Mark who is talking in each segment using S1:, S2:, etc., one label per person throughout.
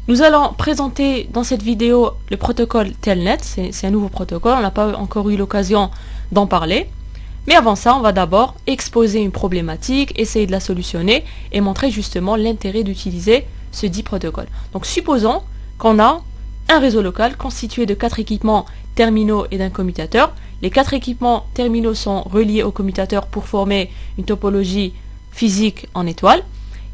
S1: Nous allons présenter dans cette vidéo le protocole Telnet, c'est un nouveau protocole, on n'a pas encore eu l'occasion d'en parler. Mais avant ça, on va d'abord exposer une problématique, essayer de la solutionner et montrer justement l'intérêt d'utiliser ce dit protocole. Donc supposons qu'on a un réseau local constitué de 4 équipements terminaux et d'un commutateur. Les 4 équipements terminaux sont reliés au commutateur pour former une topologie physique en étoile.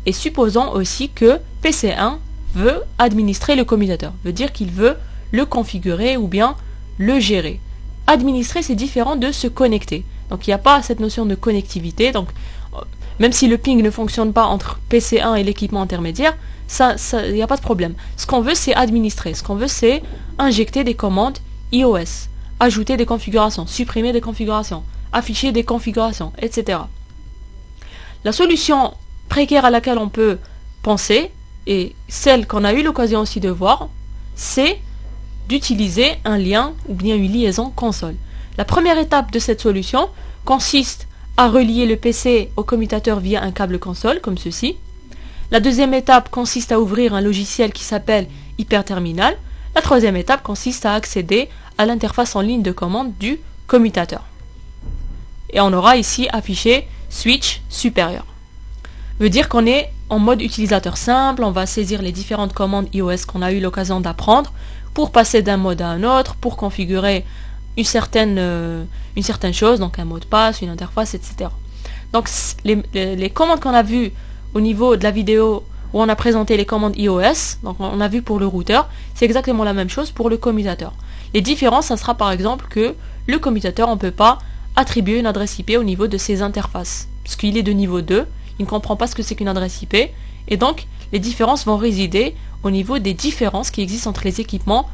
S1: Et supposons aussi que PC1 veut administrer le commutateur, veut dire qu'il veut le configurer ou bien le gérer. Administrer, c'est différent de se connecter. Donc il n'y a pas cette notion de connectivité. Donc même si le ping ne fonctionne pas entre PC1 et l'équipement intermédiaire, il n'y a pas de problème. Ce qu'on veut, c'est administrer. Ce qu'on veut, c'est injecter des commandes iOS, ajouter des configurations, supprimer des configurations, afficher des configurations, etc. La solution précaire à laquelle on peut penser, et celle qu'on a eu l'occasion aussi de voir, c'est d'utiliser un lien ou bien une liaison console. La première étape de cette solution consiste à relier le PC au commutateur via un câble console, comme ceci. La deuxième étape consiste à ouvrir un logiciel qui s'appelle Hyperterminal. La troisième étape consiste à accéder à l'interface en ligne de commande du commutateur. Et on aura ici affiché Switch supérieur. Veut dire qu'on est en mode utilisateur simple, on va saisir les différentes commandes iOS qu'on a eu l'occasion d'apprendre pour passer d'un mode à un autre, pour configurer une certaine chose, donc un mot de passe, une interface, etc. Donc les commandes qu'on a vues au niveau de la vidéo où on a présenté les commandes iOS, donc on a vu pour le routeur, c'est exactement la même chose pour le commutateur. Les différences, ça sera par exemple que le commutateur, on ne peut pas attribuer une adresse IP au niveau de ses interfaces, parce qu'il est de niveau 2, il ne comprend pas ce que c'est qu'une adresse IP, et donc les différences vont résider au niveau des différences qui existent entre les équipements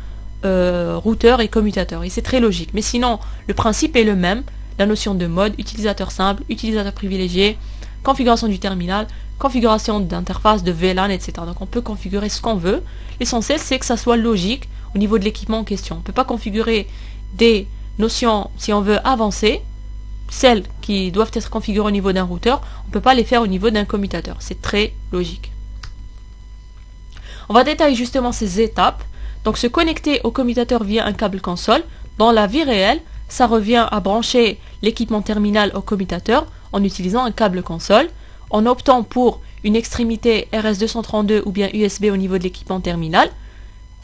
S1: routeur et commutateur, et c'est très logique. Mais sinon, le principe est le même, la notion de mode, utilisateur simple, utilisateur privilégié, configuration du terminal, configuration d'interface, de VLAN, etc. Donc on peut configurer ce qu'on veut. L'essentiel, c'est que ça soit logique au niveau de l'équipement en question. On ne peut pas configurer des notions, si on veut avancer, celles qui doivent être configurées au niveau d'un routeur, on ne peut pas les faire au niveau d'un commutateur. C'est très logique. On va détailler justement ces étapes. Donc se connecter au commutateur via un câble console, dans la vie réelle, ça revient à brancher l'équipement terminal au commutateur en utilisant un câble console, en optant pour une extrémité RS232 ou bien USB au niveau de l'équipement terminal,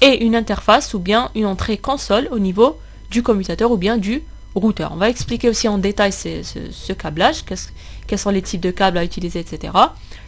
S1: et une interface ou bien une entrée console au niveau du commutateur ou bien du routeur. On va expliquer aussi en détail ce câblage, quels sont les types de câbles à utiliser, etc.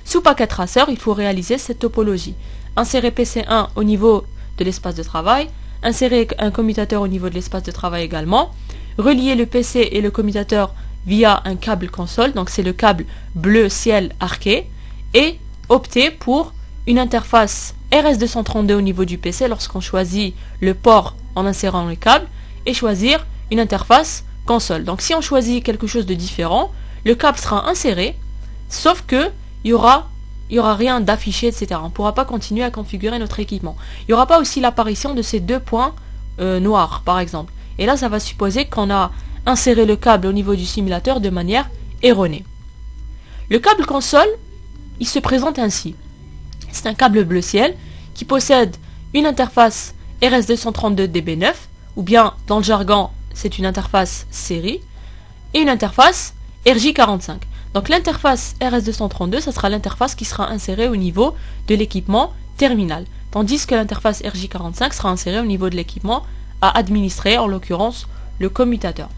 S1: Sous paquet tracer, il faut réaliser cette topologie. Insérer PC1 au niveau de l'espace de travail, insérer un commutateur au niveau de l'espace de travail également, relier le PC et le commutateur via un câble console, donc c'est le câble bleu ciel arqué, et opter pour une interface RS232 au niveau du PC lorsqu'on choisit le port en insérant le câble, et choisir une interface console. Donc si on choisit quelque chose de différent, le câble sera inséré, sauf que il y aura rien d'affiché, etc. On ne pourra pas continuer à configurer notre équipement. Il n'y aura pas aussi l'apparition de ces deux points noirs, par exemple. Et là, ça va supposer qu'on a inséré le câble au niveau du simulateur de manière erronée. Le câble console, il se présente ainsi. C'est un câble bleu ciel qui possède une interface RS232DB9, ou bien, dans le jargon, c'est une interface série, et une interface RJ45. Donc l'interface RS232, ça sera l'interface qui sera insérée au niveau de l'équipement terminal, tandis que l'interface RJ45 sera insérée au niveau de l'équipement à administrer, en l'occurrence le commutateur.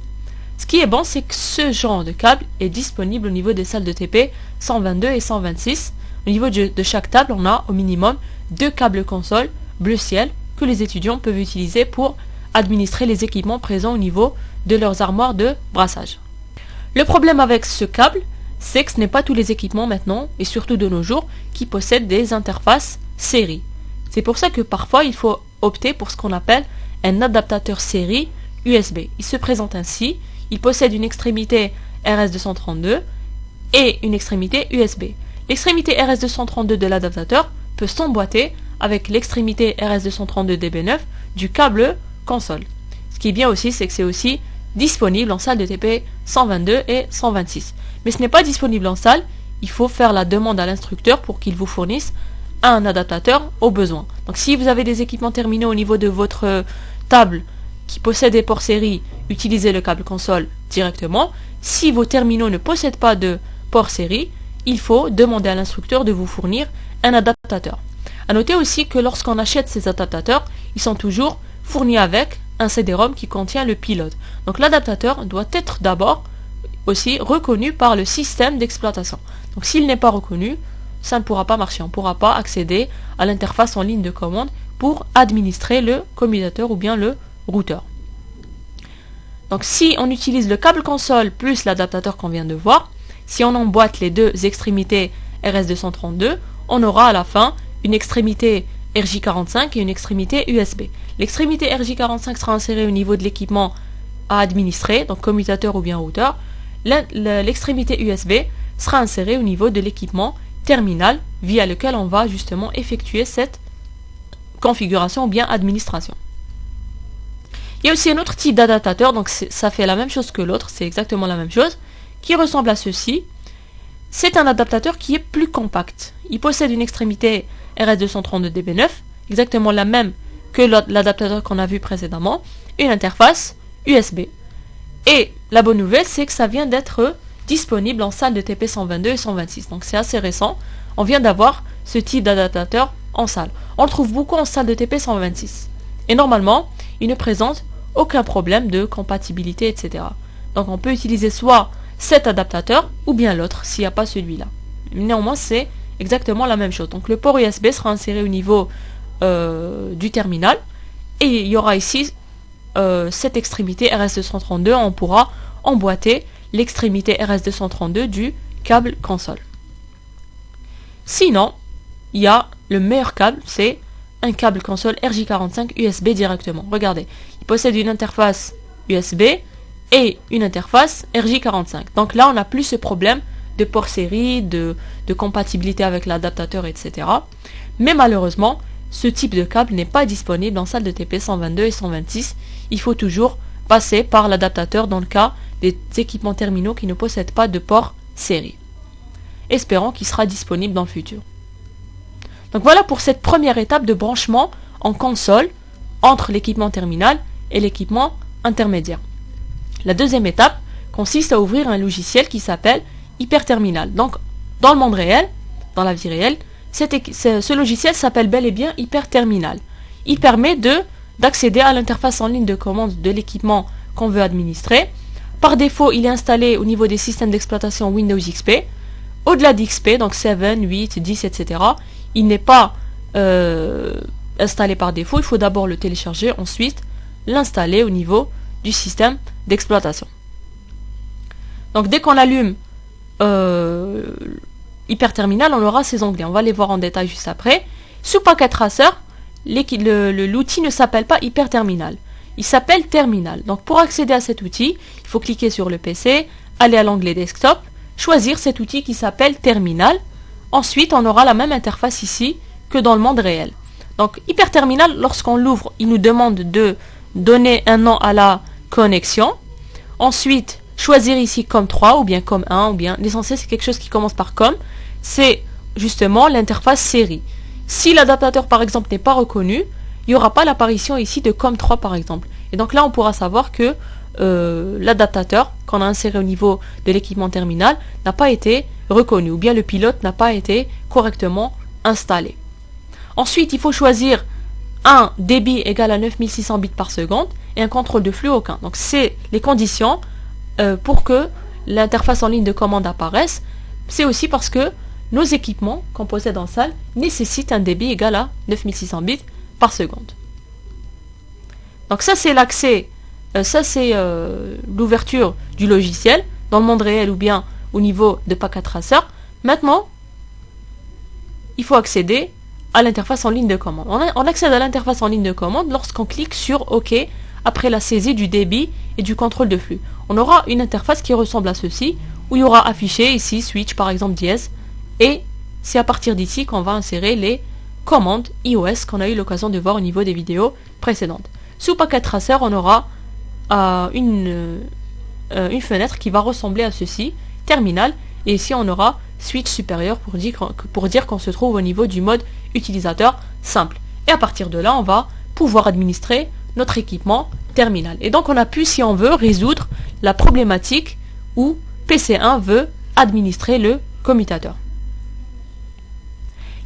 S1: Ce qui est bon, c'est que ce genre de câble est disponible au niveau des salles de TP 122 et 126. Au niveau de chaque table, on a au minimum 2 câbles console bleu ciel que les étudiants peuvent utiliser pour administrer les équipements présents au niveau de leurs armoires de brassage. Le problème avec ce câble, c'est que ce n'est pas tous les équipements maintenant, et surtout de nos jours, qui possèdent des interfaces série. C'est pour ça que parfois il faut opter pour ce qu'on appelle un adaptateur série USB. Il se présente ainsi, il possède une extrémité RS232 et une extrémité USB. L'extrémité RS232 de l'adaptateur peut s'emboîter avec l'extrémité RS232DB9 du câble console. Ce qui est bien aussi, c'est que c'est aussi disponible en salle de TP 122 et 126. Mais ce n'est pas disponible en salle, il faut faire la demande à l'instructeur pour qu'il vous fournisse un adaptateur au besoin. Donc si vous avez des équipements terminaux au niveau de votre table qui possèdent des ports série, utilisez le câble console directement. Si vos terminaux ne possèdent pas de port série, il faut demander à l'instructeur de vous fournir un adaptateur. A noter aussi que lorsqu'on achète ces adaptateurs, ils sont toujours fournis avec un CD-ROM qui contient le pilote. Donc l'adaptateur doit être d'abord aussi reconnu par le système d'exploitation. Donc s'il n'est pas reconnu, ça ne pourra pas marcher. On ne pourra pas accéder à l'interface en ligne de commande pour administrer le commutateur ou bien le routeur. Donc si on utilise le câble console plus l'adaptateur qu'on vient de voir, si on emboîte les deux extrémités RS232, on aura à la fin une extrémité RJ45 et une extrémité USB. L'extrémité RJ45 sera insérée au niveau de l'équipement à administrer, donc commutateur ou bien routeur. L'extrémité USB sera insérée au niveau de l'équipement terminal via lequel on va justement effectuer cette configuration ou bien administration. Il y a aussi un autre type d'adaptateur, donc ça fait la même chose que l'autre, c'est exactement la même chose, qui ressemble à ceci. C'est un adaptateur qui est plus compact. Il possède une extrémité RS232DB9, exactement la même que l'adaptateur qu'on a vu précédemment, une interface USB. Et la bonne nouvelle, c'est que ça vient d'être disponible en salle de TP 122 et 126. Donc c'est assez récent. On vient d'avoir ce type d'adaptateur en salle. On le trouve beaucoup en salle de TP 126. Et normalement, il ne présente aucun problème de compatibilité, etc. Donc on peut utiliser soit cet adaptateur ou bien l'autre s'il n'y a pas celui-là. Néanmoins, c'est exactement la même chose. Donc le port USB sera inséré au niveau du terminal et il y aura ici cette extrémité RS232. On pourra emboîter l'extrémité RS232 du câble console. Sinon, il y a le meilleur câble, c'est un câble console RJ45 USB directement. Regardez, il possède une interface USB et une interface RJ45. Donc là, on n'a plus ce problème de port série, de compatibilité avec l'adaptateur, etc. Mais malheureusement, ce type de câble n'est pas disponible en salle de TP 122 et 126. Il faut toujours passer par l'adaptateur dans le cas des équipements terminaux qui ne possèdent pas de port série. Espérons qu'il sera disponible dans le futur. Donc voilà pour cette première étape de branchement en console entre l'équipement terminal et l'équipement intermédiaire. La deuxième étape consiste à ouvrir un logiciel qui s'appelle Hyperterminal. Donc dans le monde réel, dans la vie réelle, ce logiciel s'appelle bel et bien Hyperterminal. Il permet d'accéder à l'interface en ligne de commande de l'équipement qu'on veut administrer. Par défaut, il est installé au niveau des systèmes d'exploitation Windows XP. Au-delà d'XP, donc 7, 8, 10, etc., il n'est pas installé par défaut. Il faut d'abord le télécharger, ensuite l'installer au niveau du système d'exploitation. Donc dès qu'on allume Hyperterminal, on aura ces onglets. On va les voir en détail juste après. Sous Packet Tracer, l'outil ne s'appelle pas Hyperterminal. Il s'appelle Terminal. Donc pour accéder à cet outil, il faut cliquer sur le PC, aller à l'onglet Desktop, choisir cet outil qui s'appelle Terminal. Ensuite, on aura la même interface ici que dans le monde réel. Donc Hyperterminal, lorsqu'on l'ouvre, il nous demande de donner un nom à la connexion. Ensuite, choisir ici COM3 ou bien COM1 ou bien l'essentiel c'est quelque chose qui commence par COM. C'est justement l'interface série. Si l'adaptateur par exemple n'est pas reconnu, il n'y aura pas l'apparition ici de COM3 par exemple. Et donc là on pourra savoir que l'adaptateur qu'on a inséré au niveau de l'équipement terminal n'a pas été reconnu ou bien le pilote n'a pas été correctement installé. Ensuite il faut choisir un débit égal à 9600 bits par seconde et un contrôle de flux aucun. Donc c'est les conditions pour que l'interface en ligne de commande apparaisse. C'est aussi parce que nos équipements qu'on possède en salle nécessitent un débit égal à 9600 bits par seconde. Donc ça c'est l'accès, ça c'est l'ouverture du logiciel dans le monde réel ou bien au niveau de Packet Tracer. Maintenant, il faut accéder à l'interface en ligne de commande. On accède à l'interface en ligne de commande lorsqu'on clique sur OK après la saisie du débit et du contrôle de flux. On aura une interface qui ressemble à ceci, où il y aura affiché ici switch par exemple dièse, et c'est à partir d'ici qu'on va insérer les commandes iOS qu'on a eu l'occasion de voir au niveau des vidéos précédentes. Sous Packet Tracer, on aura une fenêtre qui va ressembler à ceci, terminal, et ici on aura switch supérieur pour dire qu'on se trouve au niveau du mode utilisateur simple. Et à partir de là, on va pouvoir administrer notre équipement terminal. Et donc on a pu, si on veut, résoudre la problématique où PC1 veut administrer le commutateur.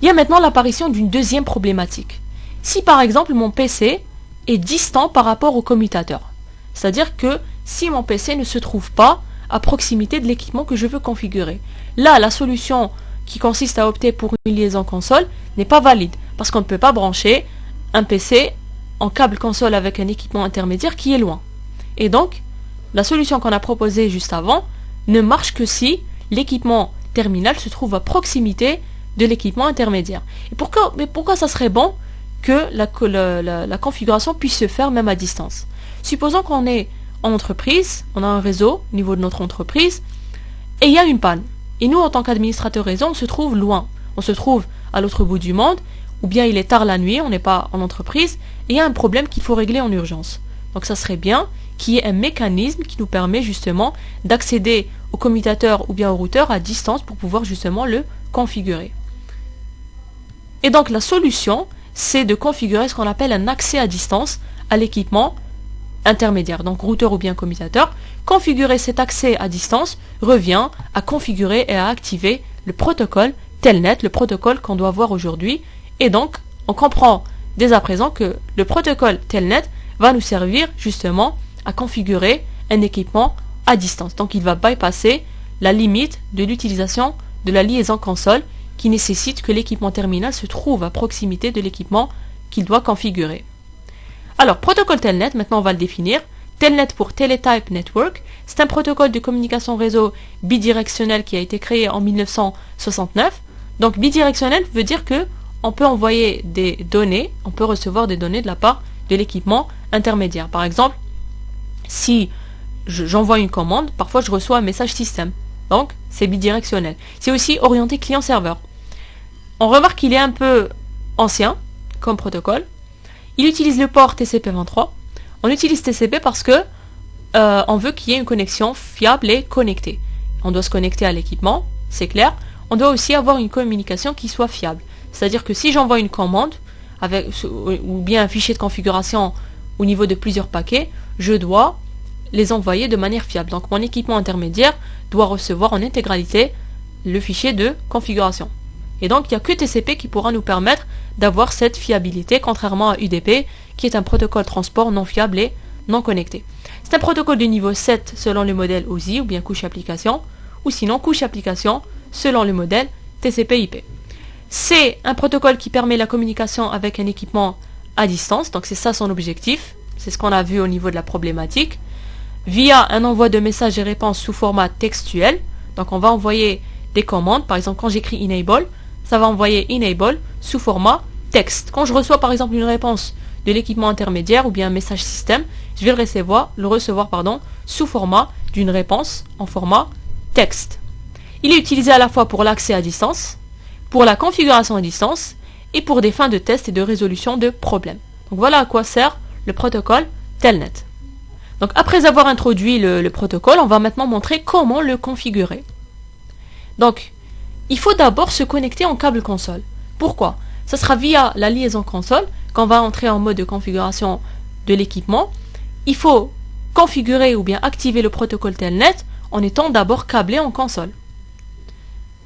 S1: Il y a maintenant l'apparition d'une deuxième problématique. Si par exemple mon PC est distant par rapport au commutateur, c'est-à-dire que si mon PC ne se trouve pas à proximité de l'équipement que je veux configurer, là la solution qui consiste à opter pour une liaison console n'est pas valide, parce qu'on ne peut pas brancher un PC en câble console avec un équipement intermédiaire qui est loin. Et donc, la solution qu'on a proposée juste avant ne marche que si l'équipement terminal se trouve à proximité de l'équipement intermédiaire. Et pourquoi ça serait bon que la configuration puisse se faire même à distance? Supposons qu'on est en entreprise, on a un réseau au niveau de notre entreprise, et il y a une panne. Et nous, en tant qu'administrateur réseau, on se trouve loin. On se trouve à l'autre bout du monde, ou bien il est tard la nuit, on n'est pas en entreprise, et il y a un problème qu'il faut régler en urgence. Donc ça serait bien qu'il y ait un mécanisme qui nous permet justement d'accéder au commutateur ou bien au routeur à distance pour pouvoir justement le configurer. Et donc la solution, c'est de configurer ce qu'on appelle un accès à distance à l'équipement intermédiaire, donc routeur ou bien commutateur. Configurer cet accès à distance revient à configurer et à activer le protocole Telnet, le protocole qu'on doit voir aujourd'hui. Et donc, on comprend dès à présent que le protocole Telnet va nous servir justement à configurer un équipement à distance. Donc il va bypasser la limite de l'utilisation de la liaison console qui nécessite que l'équipement terminal se trouve à proximité de l'équipement qu'il doit configurer. Alors, protocole Telnet, maintenant on va le définir. Telnet pour Teletype Network, c'est un protocole de communication réseau bidirectionnel qui a été créé en 1969. Donc bidirectionnel veut dire que on peut envoyer des données, on peut recevoir des données de la part de l'équipement intermédiaire. Par exemple, si j'envoie une commande, parfois je reçois un message système. Donc, c'est bidirectionnel. C'est aussi orienté client-serveur. On remarque qu'il est un peu ancien comme protocole. Il utilise le port TCP23. On utilise TCP parce que on veut qu'il y ait une connexion fiable et connectée. On doit se connecter à l'équipement, c'est clair. On doit aussi avoir une communication qui soit fiable. C'est-à-dire que si j'envoie une commande ou bien un fichier de configuration au niveau de plusieurs paquets, je dois les envoyer de manière fiable. Donc mon équipement intermédiaire doit recevoir en intégralité le fichier de configuration. Et donc il n'y a que TCP qui pourra nous permettre d'avoir cette fiabilité, contrairement à UDP, qui est un protocole transport non fiable et non connecté. C'est un protocole de niveau 7 selon le modèle OSI, ou bien couche application, ou sinon couche application selon le modèle TCP/IP. C'est un protocole qui permet la communication avec un équipement à distance, donc c'est ça son objectif, c'est ce qu'on a vu au niveau de la problématique, via un envoi de messages et réponses sous format textuel. Donc on va envoyer des commandes, par exemple quand j'écris enable, ça va envoyer enable sous format texte. Quand je reçois par exemple une réponse de l'équipement intermédiaire ou bien un message système, je vais le recevoir sous format d'une réponse en format texte. Il est utilisé à la fois pour l'accès à distance, pour la configuration à distance et pour des fins de test et de résolution de problèmes. Donc voilà à quoi sert le protocole Telnet. Donc après avoir introduit le protocole, on va maintenant montrer comment le configurer. Donc, il faut d'abord se connecter en câble console. Pourquoi? Ça sera via la liaison console qu'on va entrer en mode de configuration de l'équipement. Il faut configurer ou bien activer le protocole Telnet en étant d'abord câblé en console.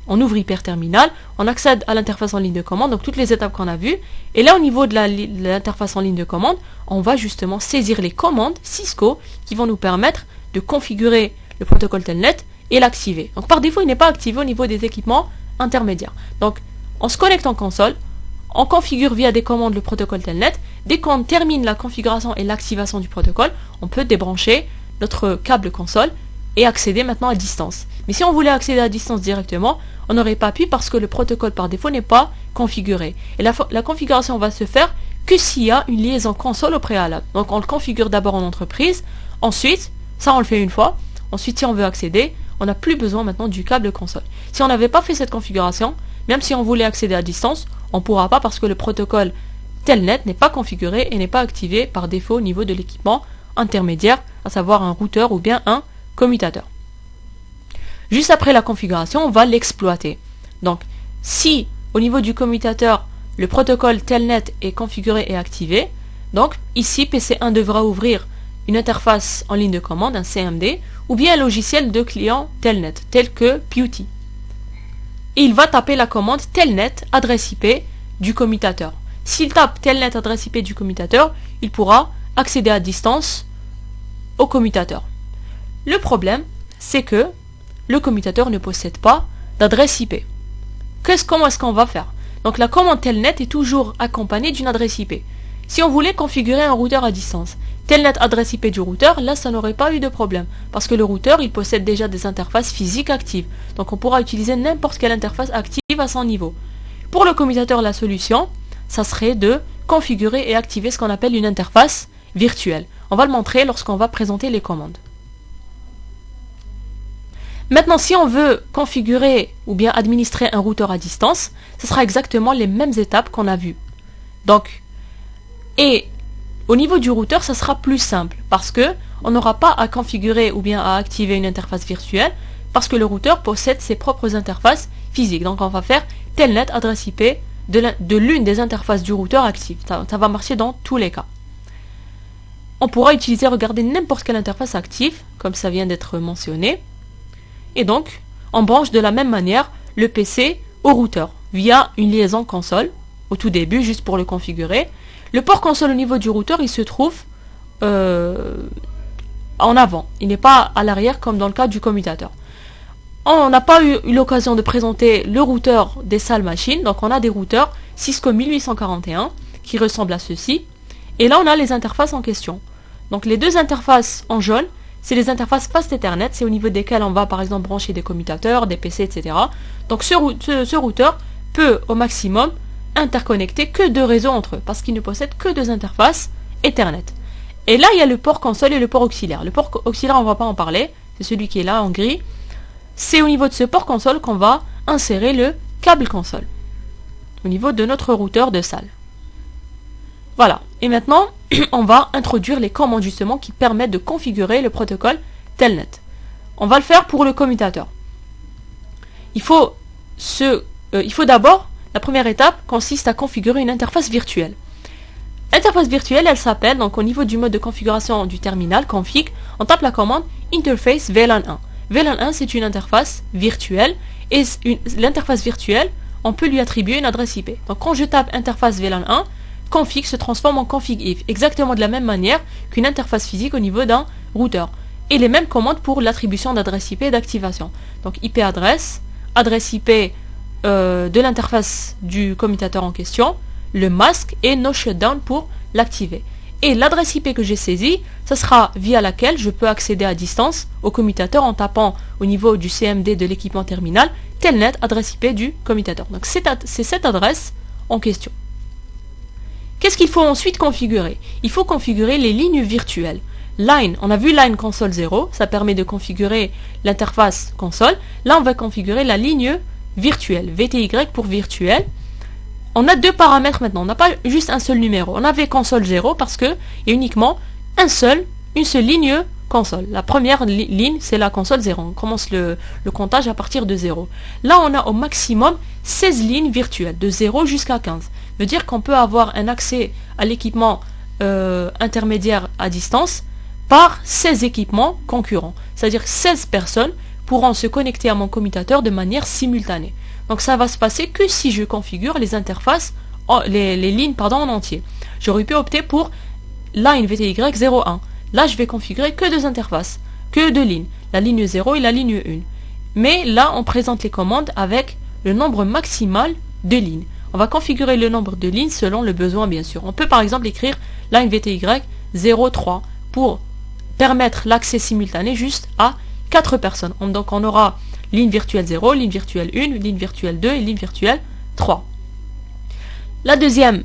S1: On ouvre Hyperterminal, on accède à l'interface en ligne de commande, donc toutes les étapes qu'on a vues. Et là, au niveau de l'interface en ligne de commande, on va justement saisir les commandes Cisco qui vont nous permettre de configurer le protocole Telnet et l'activer. Donc par défaut, il n'est pas activé au niveau des équipements intermédiaires. Donc on se connecte en console, on configure via des commandes le protocole Telnet. Dès qu'on termine la configuration et l'activation du protocole, on peut débrancher notre câble console et accéder maintenant à distance. Mais si on voulait accéder à distance directement, on n'aurait pas pu parce que le protocole par défaut n'est pas configuré. Et la configuration va se faire que s'il y a une liaison console au préalable. Donc on le configure d'abord en entreprise, ensuite, ça on le fait une fois, ensuite si on veut accéder, on n'a plus besoin maintenant du câble console. Si on n'avait pas fait cette configuration, même si on voulait accéder à distance, on ne pourra pas parce que le protocole Telnet n'est pas configuré et n'est pas activé par défaut au niveau de l'équipement intermédiaire, à savoir un routeur ou bien un commutateur. Juste après la configuration, on va l'exploiter. Donc, si au niveau du commutateur, le protocole Telnet est configuré et activé, donc ici PC1 devra ouvrir une interface en ligne de commande, un CMD, ou bien un logiciel de client Telnet, tel que PuTTY. Et il va taper la commande Telnet adresse IP du commutateur. S'il tape Telnet adresse IP du commutateur, il pourra accéder à distance au commutateur. Le problème, c'est que le commutateur ne possède pas d'adresse IP. Comment est-ce qu'on va faire? Donc la commande Telnet est toujours accompagnée d'une adresse IP. Si on voulait configurer un routeur à distance, Telnet adresse IP du routeur, là ça n'aurait pas eu de problème. Parce que le routeur, il possède déjà des interfaces physiques actives. Donc on pourra utiliser n'importe quelle interface active à son niveau. Pour le commutateur, la solution, ça serait de configurer et activer ce qu'on appelle une interface virtuelle. On va le montrer lorsqu'on va présenter les commandes. Maintenant, si on veut configurer ou bien administrer un routeur à distance, ce sera exactement les mêmes étapes qu'on a vues. Donc, et au niveau du routeur, ça sera plus simple parce que on n'aura pas à configurer ou bien à activer une interface virtuelle parce que le routeur possède ses propres interfaces physiques. Donc, on va faire Telnet adresse IP de l'une des interfaces du routeur active. Ça va marcher dans tous les cas. On pourra utiliser, regarder n'importe quelle interface active, comme ça vient d'être mentionné. Et donc, on branche de la même manière le PC au routeur, via une liaison console, au tout début, juste pour le configurer. Le port console au niveau du routeur, il se trouve en avant. Il n'est pas à l'arrière comme dans le cas du commutateur. On n'a pas eu l'occasion de présenter le routeur des salles machines. Donc on a des routeurs Cisco 1841 qui ressemblent à ceci. Et là on a les interfaces en question. Donc les deux interfaces en jaune, c'est les interfaces Fast Ethernet, c'est au niveau desquelles on va par exemple brancher des commutateurs, des PC, etc. Donc ce routeur peut au maximum interconnecter que deux réseaux entre eux, parce qu'il ne possède que deux interfaces Ethernet. Et là il y a le port console et le port auxiliaire. Le port auxiliaire on ne va pas en parler, c'est celui qui est là en gris. C'est au niveau de ce port console qu'on va insérer le câble console, au niveau de notre routeur de salle. Voilà, et maintenant, on va introduire les commandes justement qui permettent de configurer le protocole Telnet. On va le faire pour le commutateur. Il faut d'abord, la première étape consiste à configurer une interface virtuelle. L'interface virtuelle, elle s'appelle, donc au niveau du mode de configuration du terminal, config, on tape la commande interface VLAN 1. VLAN 1, c'est une interface virtuelle, et l'interface virtuelle, on peut lui attribuer une adresse IP. Donc quand je tape interface VLAN 1, config se transforme en config if, exactement de la même manière qu'une interface physique au niveau d'un routeur. Et les mêmes commandes pour l'attribution d'adresse IP et d'activation. Donc IP adresse IP de l'interface du commutateur en question, le masque et no shutdown pour l'activer. Et l'adresse IP que j'ai saisie, ce sera via laquelle je peux accéder à distance au commutateur en tapant au niveau du CMD de l'équipement terminal Telnet adresse IP du commutateur. Donc c'est cette adresse en question. Qu'est-ce qu'il faut ensuite configurer? Il faut configurer les lignes virtuelles. Line, on a vu line console 0, ça permet de configurer l'interface console. Là, on va configurer la ligne virtuelle, VTY pour virtuel. On a deux paramètres maintenant, on n'a pas juste un seul numéro. On avait console 0 parce qu'il y a uniquement une seule ligne console. La première ligne, c'est la console 0. On commence le comptage à partir de 0. Là, on a au maximum 16 lignes virtuelles, de 0 jusqu'à 15. Ça veut dire qu'on peut avoir un accès à l'équipement intermédiaire à distance par 16 équipements concurrents. C'est-à-dire 16 personnes pourront se connecter à mon commutateur de manière simultanée. Donc ça va se passer que si je configure les interfaces, les lignes en entier. J'aurais pu opter pour line VTY 01. Là, je vais configurer que deux interfaces, que deux lignes, la ligne 0 et la ligne 1. Mais là, on présente les commandes avec le nombre maximal de lignes. On va configurer le nombre de lignes selon le besoin, bien sûr. On peut par exemple écrire line VTY 03 pour permettre l'accès simultané juste à 4 personnes. Donc on aura ligne virtuelle 0, ligne virtuelle 1, ligne virtuelle 2 et ligne virtuelle 3. La deuxième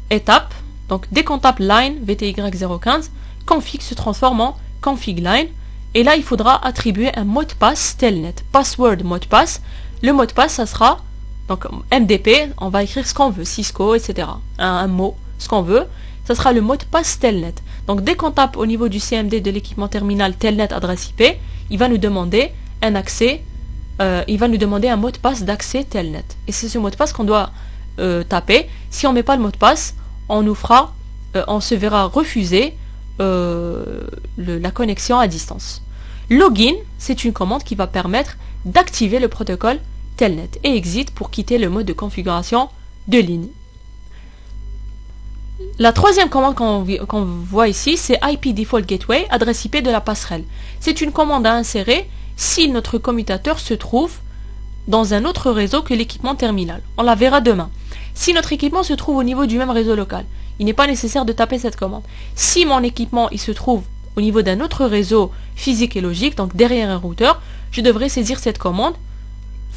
S1: étape, donc dès qu'on tape line VTY 015, config se transforme en config line. Et là, il faudra attribuer un mot de passe Telnet. Password mot de passe. Le mot de passe, ça sera donc MDP, on va écrire ce qu'on veut, Cisco, etc. Un mot, ce qu'on veut. Ça sera le mot de passe Telnet. Donc dès qu'on tape au niveau du CMD de l'équipement terminal Telnet adresse IP, il va nous demander un accès il va nous demander un mot de passe d'accès telnet. Et c'est ce mot de passe qu'on doit taper. Si on ne met pas le mot de passe, on se verra refuser la connexion à distance. Login, c'est une commande qui va permettre d'activer le protocole telnet et exit pour quitter le mode de configuration de ligne. La troisième commande qu'on voit ici, c'est IP Default Gateway, adresse IP de la passerelle. C'est une commande à insérer si notre commutateur se trouve dans un autre réseau que l'équipement terminal. On la verra demain. Si notre équipement se trouve au niveau du même réseau local, il n'est pas nécessaire de taper cette commande. Si mon équipement il se trouve au niveau d'un autre réseau physique et logique, donc derrière un routeur, je devrais saisir cette commande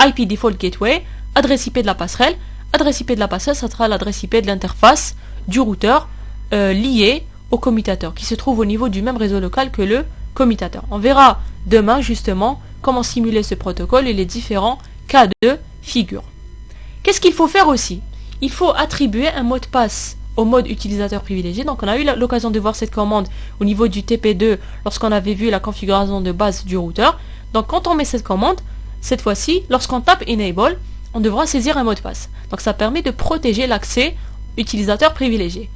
S1: IP Default Gateway, adresse IP de la passerelle. Adresse IP de la passerelle, ça sera l'adresse IP de l'interface du routeur lié au commutateur, qui se trouve au niveau du même réseau local que le commutateur. On verra demain justement comment simuler ce protocole et les différents cas de figure. Qu'est-ce qu'il faut faire aussi? Il faut attribuer un mot de passe au mode utilisateur privilégié. Donc on a eu l'occasion de voir cette commande au niveau du TP2 lorsqu'on avait vu la configuration de base du routeur. Donc quand on met cette commande, cette fois-ci, lorsqu'on tape Enable, on devra saisir un mot de passe. Donc ça permet de protéger l'accès utilisateur privilégié.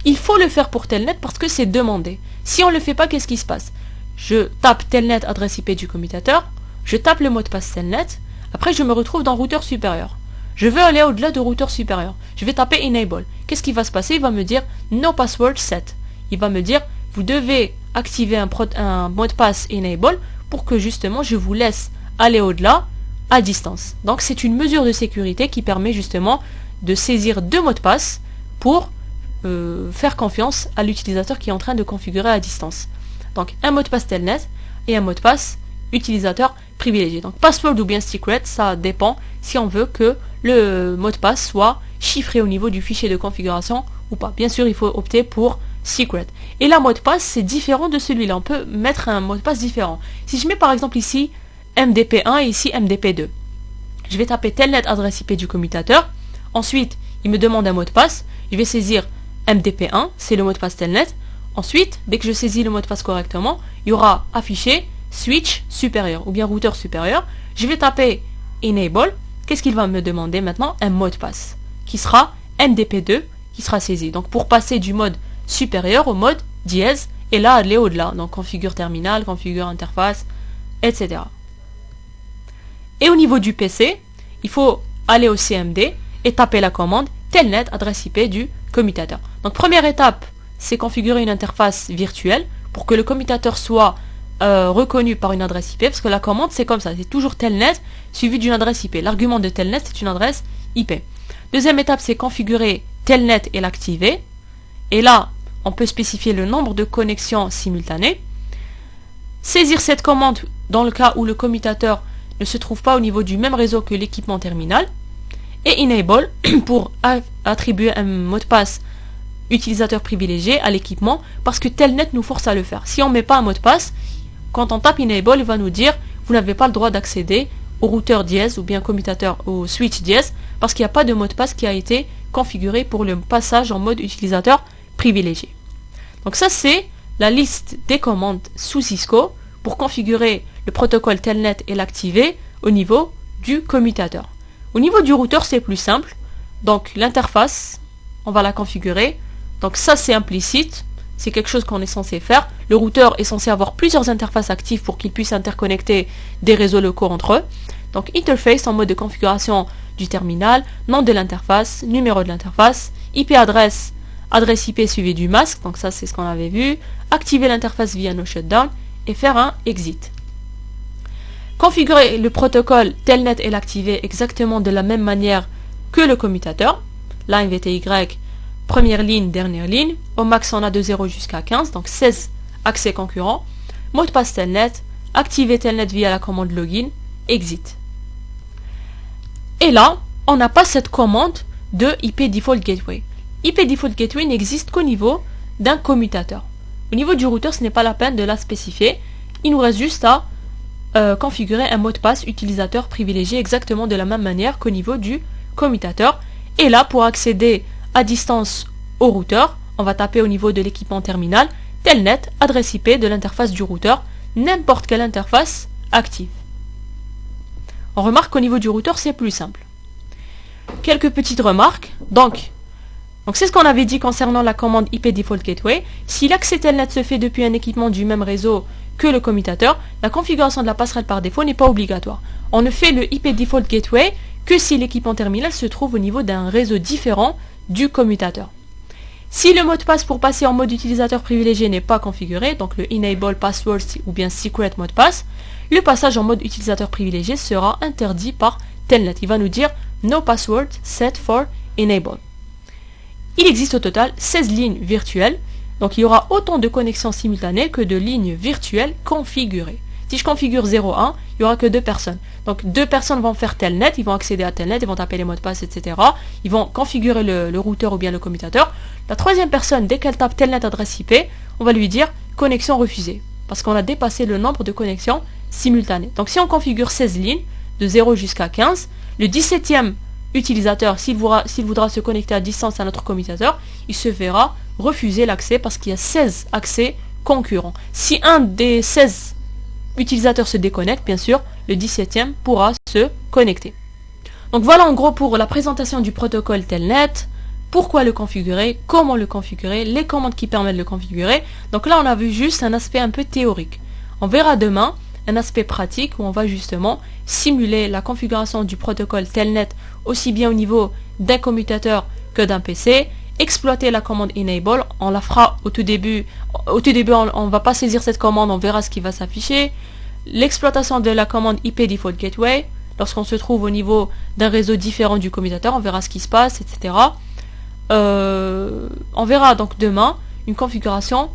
S1: Il faut le faire pour telnet parce que c'est demandé. Si on ne le fait pas, qu'est-ce qui se passe? Je tape telnet adresse IP du commutateur, je tape le mot de passe telnet, après je me retrouve dans routeur supérieur. Je veux aller au-delà de routeur supérieur. Je vais taper Enable. Qu'est-ce qui va se passer? Il va me dire No password set. Il va me dire vous devez activer un mot de passe Enable pour que justement je vous laisse aller au-delà à distance. Donc c'est une mesure de sécurité qui permet justement de saisir deux mots de passe pour faire confiance à l'utilisateur qui est en train de configurer à distance. Donc un mot de passe telnet et un mot de passe utilisateur privilégié. Donc password ou bien secret, ça dépend si on veut que le mot de passe soit chiffré au niveau du fichier de configuration ou pas. Bien sûr, il faut opter pour secret. Et là, mot de passe, c'est différent de celui-là. On peut mettre un mot de passe différent. Si je mets par exemple ici MDP1 et ici MDP2, je vais taper telnet adresse IP du commutateur. Ensuite, il me demande un mot de passe. Je vais saisir MDP1, c'est le mot de passe telnet. Ensuite, dès que je saisis le mot de passe correctement, il y aura affiché switch supérieur ou bien routeur supérieur. Je vais taper enable. Qu'est-ce qu'il va me demander maintenant? Un mot de passe qui sera MDP2 qui sera saisi. Donc pour passer du mode supérieur au mode dièse et là aller au-delà. Donc configure terminal, configure interface, etc. Et au niveau du PC, il faut aller au CMD et taper la commande telnet adresse IP du commutateur. Donc première étape, c'est configurer une interface virtuelle pour que le commutateur soit reconnu par une adresse IP, parce que la commande c'est comme ça, c'est toujours telnet suivi d'une adresse IP. L'argument de telnet c'est une adresse IP. Deuxième étape, c'est configurer telnet et l'activer. Et là, on peut spécifier le nombre de connexions simultanées. Saisir cette commande dans le cas où le commutateur ne se trouve pas au niveau du même réseau que l'équipement terminal. Et enable pour attribuer un mot de passe utilisateur privilégié à l'équipement, parce que telnet nous force à le faire. Si on ne met pas un mot de passe, quand on tape enable, il va nous dire vous n'avez pas le droit d'accéder au routeur dièse ou bien commutateur au switch dièse, parce qu'il n'y a pas de mot de passe qui a été configuré pour le passage en mode utilisateur privilégié. Donc ça c'est la liste des commandes sous Cisco pour configurer le protocole telnet et l'activer au niveau du commutateur. Au niveau du routeur, c'est plus simple. Donc l'interface, on va la configurer. Donc ça c'est implicite, c'est quelque chose qu'on est censé faire. Le routeur est censé avoir plusieurs interfaces actives pour qu'il puisse interconnecter des réseaux locaux entre eux. Donc interface en mode de configuration du terminal, nom de l'interface, numéro de l'interface, IP adresse, adresse IP suivie du masque, donc ça c'est ce qu'on avait vu, activer l'interface via no shutdown et faire un exit. Configurer le protocole telnet et l'activer exactement de la même manière que le commutateur. Line VTY, première ligne, dernière ligne. Au max on a de 0 jusqu'à 15, donc 16 accès concurrents. Mot de passe telnet, activer telnet via la commande login, exit. Et là, on n'a pas cette commande de IP Default Gateway. IP Default Gateway n'existe qu'au niveau d'un commutateur. Au niveau du routeur, ce n'est pas la peine de la spécifier. Il nous reste juste à configurer un mot de passe utilisateur privilégié exactement de la même manière qu'au niveau du commutateur. Et là, pour accéder à distance au routeur, on va taper au niveau de l'équipement terminal telnet, adresse IP de l'interface du routeur, n'importe quelle interface active. On remarque qu'au niveau du routeur, c'est plus simple. Quelques petites remarques. Donc c'est ce qu'on avait dit concernant la commande IP Default Gateway. Si l'accès Telnet se fait depuis un équipement du même réseau que le commutateur, la configuration de la passerelle par défaut n'est pas obligatoire. On ne fait le IP Default Gateway que si l'équipement terminal se trouve au niveau d'un réseau différent du commutateur. Si le mot de passe pour passer en mode utilisateur privilégié n'est pas configuré, donc le Enable Password ou bien Secret Mot de passe, le passage en mode utilisateur privilégié sera interdit par Telnet. Il va nous dire No Password Set for Enable. Il existe au total 16 lignes virtuelles, donc il y aura autant de connexions simultanées que de lignes virtuelles configurées. Si je configure 0.1, il n'y aura que 2 personnes. Donc 2 personnes vont faire Telnet, ils vont accéder à Telnet, ils vont taper les mots de passe, etc. Ils vont configurer le routeur ou bien le commutateur. La troisième personne, dès qu'elle tape Telnet adresse IP, on va lui dire connexion refusée, parce qu'on a dépassé le nombre de connexions simultanées. Donc si on configure 16 lignes, de 0 jusqu'à 15, le 17e utilisateur, s'il voudra se connecter à distance à notre commutateur, il se verra refuser l'accès parce qu'il y a 16 accès concurrents. Si un des 16 utilisateurs se déconnecte, bien sûr, le 17e pourra se connecter. Donc voilà en gros pour la présentation du protocole Telnet, pourquoi le configurer, comment le configurer, les commandes qui permettent de le configurer. Donc là on a vu juste un aspect un peu théorique. On verra demain un aspect pratique où on va justement simuler la configuration du protocole Telnet aussi bien au niveau d'un commutateur que d'un PC, exploiter la commande Enable, on la fera au tout début on va pas saisir cette commande, on verra ce qui va s'afficher, l'exploitation de la commande IP Default Gateway, lorsqu'on se trouve au niveau d'un réseau différent du commutateur, on verra ce qui se passe, etc. On verra donc demain une configuration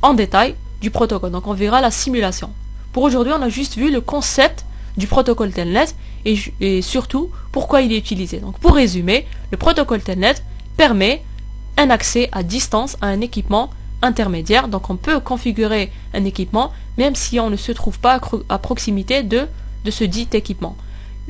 S1: en détail du protocole, donc on verra la simulation. Pour aujourd'hui, on a juste vu le concept du protocole Telnet et surtout pourquoi il est utilisé. Donc pour résumer, le protocole Telnet permet un accès à distance à un équipement intermédiaire. Donc on peut configurer un équipement même si on ne se trouve pas à proximité de ce dit équipement.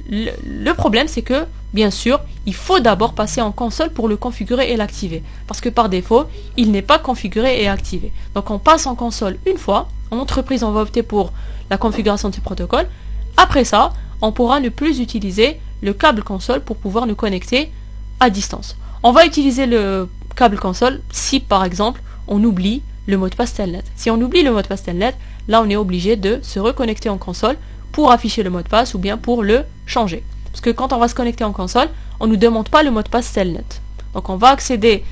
S1: Le problème c'est que bien sûr il faut d'abord passer en console pour le configurer et l'activer, parce que par défaut il n'est pas configuré et activé. Donc on passe en console une fois, en entreprise on va opter pour la configuration de ce protocole. Après ça on pourra ne plus utiliser le câble console pour pouvoir nous connecter à distance. On va utiliser le câble console si par exemple on oublie le mot de passe Telnet. Si on oublie le mot de passe Telnet, là on est obligé de se reconnecter en console pour afficher le mot de passe ou bien pour le changer. Parce que quand on va se connecter en console, on ne nous demande pas le mot de passe Telnet. Donc on va accéder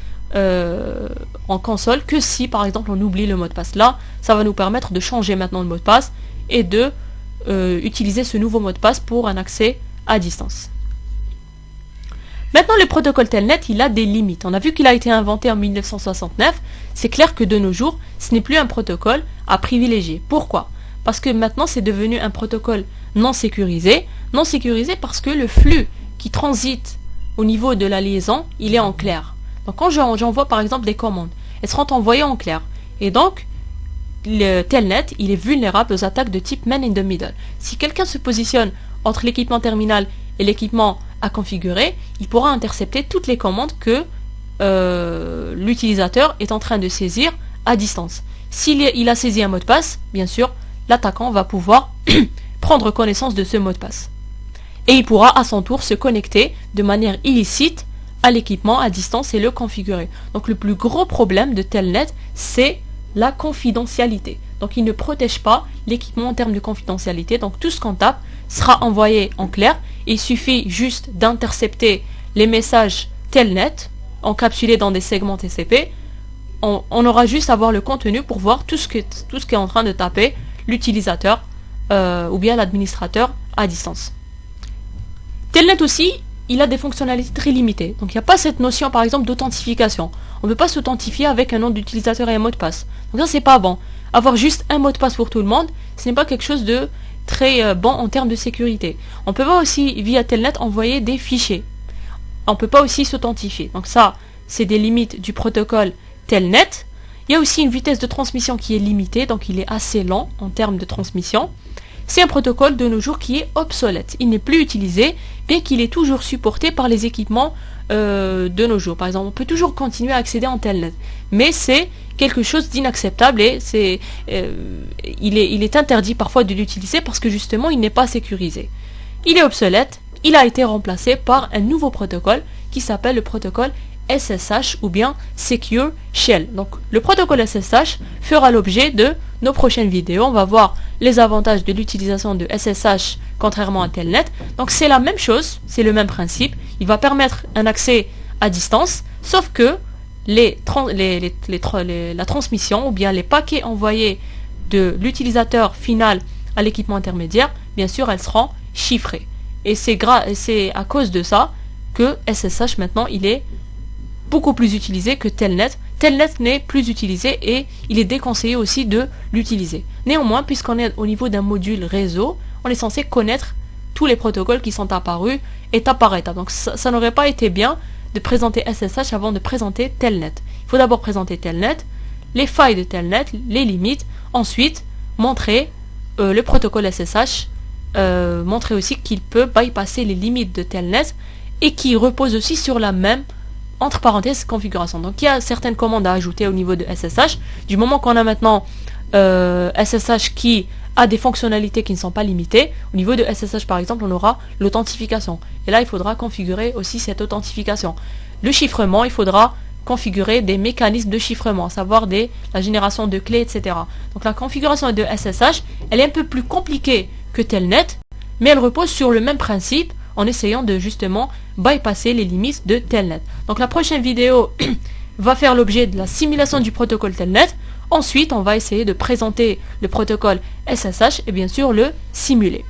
S1: en console que si par exemple on oublie le mot de passe. Là, ça va nous permettre de changer maintenant le mot de passe et de utiliser ce nouveau mot de passe pour un accès à distance. Maintenant, le protocole Telnet, il a des limites. On a vu qu'il a été inventé en 1969. C'est clair que de nos jours, ce n'est plus un protocole à privilégier. Pourquoi ? Parce que maintenant, c'est devenu un protocole non sécurisé. Non sécurisé parce que le flux qui transite au niveau de la liaison, il est en clair. Donc quand j'envoie par exemple des commandes, elles seront envoyées en clair. Et donc, le Telnet, il est vulnérable aux attaques de type man in the middle. Si quelqu'un se positionne entre l'équipement terminal et l'équipement à configurer, il pourra intercepter toutes les commandes que l'utilisateur est en train de saisir à distance. S'il a saisi un mot de passe, bien sûr, l'attaquant va pouvoir prendre connaissance de ce mot de passe. Et il pourra à son tour se connecter de manière illicite à l'équipement à distance et le configurer. Donc le plus gros problème de Telnet, c'est la confidentialité. Donc il ne protège pas l'équipement en termes de confidentialité. Donc tout ce qu'on tape sera envoyé en clair. Il suffit juste d'intercepter les messages Telnet encapsulés dans des segments TCP. On aura juste à voir le contenu pour voir tout ce qu'est en train de taper l'utilisateur ou bien l'administrateur à distance. Telnet aussi, il a des fonctionnalités très limitées. Donc il n'y a pas cette notion par exemple d'authentification. On ne peut pas s'authentifier avec un nom d'utilisateur et un mot de passe. Donc ça c'est pas bon. Avoir juste un mot de passe pour tout le monde, ce n'est pas quelque chose de très bon en termes de sécurité. On peut pas aussi via Telnet envoyer des fichiers. On peut pas aussi s'authentifier. Donc ça, c'est des limites du protocole Telnet. Il y a aussi une vitesse de transmission qui est limitée, donc il est assez lent en termes de transmission. C'est un protocole de nos jours qui est obsolète. Il n'est plus utilisé, bien qu'il est toujours supporté par les équipements de nos jours. Par exemple, on peut toujours continuer à accéder en Telnet, mais c'est quelque chose d'inacceptable et il est interdit parfois de l'utiliser parce que justement il n'est pas sécurisé. il est obsolète, il a été remplacé par un nouveau protocole qui s'appelle le protocole SSH ou bien Secure Shell. Donc le protocole SSH fera l'objet de nos prochaines vidéos. On va voir les avantages de l'utilisation de SSH contrairement à Telnet. Donc c'est la même chose, c'est le même principe. Il va permettre un accès à distance, sauf que la transmission ou bien les paquets envoyés de l'utilisateur final à l'équipement intermédiaire, bien sûr, elles seront chiffrées. Et c'est à cause de ça que SSH maintenant il est beaucoup plus utilisé que Telnet. Telnet n'est plus utilisé et il est déconseillé aussi de l'utiliser. Néanmoins, puisqu'on est au niveau d'un module réseau, on est censé connaître tous les protocoles qui sont apparus étape par étape. Donc ça n'aurait pas été bien de présenter SSH avant de présenter Telnet. Il faut d'abord présenter Telnet, les failles de Telnet, les limites, ensuite montrer le protocole SSH, montrer aussi qu'il peut bypasser les limites de Telnet et qui repose aussi sur la même, entre parenthèses, configuration. Donc il y a certaines commandes à ajouter au niveau de SSH. Du moment qu'on a maintenant SSH qui a des fonctionnalités qui ne sont pas limitées, au niveau de SSH par exemple, on aura l'authentification. Et là, il faudra configurer aussi cette authentification. Le chiffrement, il faudra configurer des mécanismes de chiffrement, à savoir la génération de clés, etc. Donc la configuration de SSH, elle est un peu plus compliquée que Telnet, mais elle repose sur le même principe en essayant de justement bypasser les limites de Telnet. Donc la prochaine vidéo va faire l'objet de la simulation du protocole Telnet. Ensuite, on va essayer de présenter le protocole SSH et bien sûr le simuler.